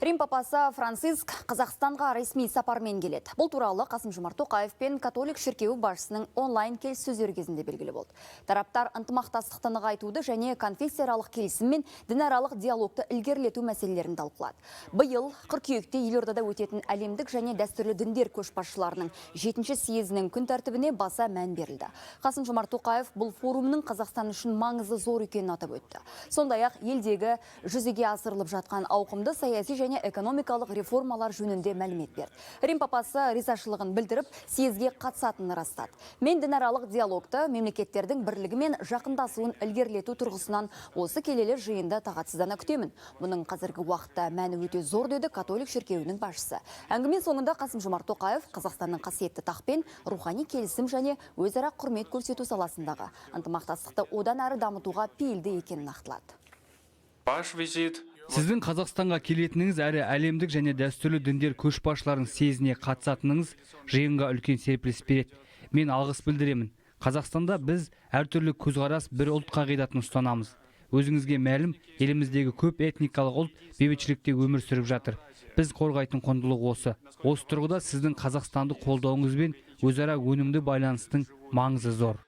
Рим папасы Франциск Қазақстанға ресми сапармен келеді. Бұл туралы Қасым-Жомарт Тоқаев пен католик шіркеуі басшысының онлайн келіссөздері кезінде белгілі болды. Тараптар ынтымақтастықты нығайтуды және конфессияаралық келісім мен дінаралық диалогты ілгерілету мәселелерін талқылады. Биыл қыркүйекте елордада өтетін әлемдік және дәстүрлі діндер көшбасшыларының 7-ші съезінің күн тәртібіне баса мән берілді. Қасым-Жомарт Тоқаев бұл форумның Қазақстан үшін маңызы зор екенін атап өтті. Сондай-ақ елдегі жүзеге асырылып жатқан ауқымды саяси және экономикалық реформалар жөнінде мәлімет берді. Рим папасы ризашылығын білдіріп, съезге қатысатынын растады. Мен дінаралық диалогты мемлекеттердің бірлігі мен жақындасуын ілгерілету тұрғысынан осы келелі жиында тағатсыздана күтемін. Мұның қазіргі уақытта мәні өте зор, деді католик шіркеуінің басшысы. Әңгіме соңында Қасым-Жомарт Тоқаев Қазақстанның қасиетті тақпен рухани келісім және өзара құрмет көрсету саласындағы ынтымақтастықты одан әрі дамытуға пейілді екенін нақтылады. Сіздің Қазақстанға келетініңіз әрі әлемдік және дәстүрлі діндер көшбасшыларының съезіне қатысатыныңыз жиынға үлкен серпіліс береді. Мен алғыс білдіремін. Қазақстанда біз әртүрлі көзқарас бір ұлт қағидатын ұстанамыз. Өзіңізге мәлім, еліміздегі көп этникалық ұлт бейбітшілікте өмір сүріп жатыр. Біз қорғайтын құндылық осы. Осы тұрғыда сіздің Қазақстанды қолдауыңыз бен өзара өнімді байланыстың маңызы зор.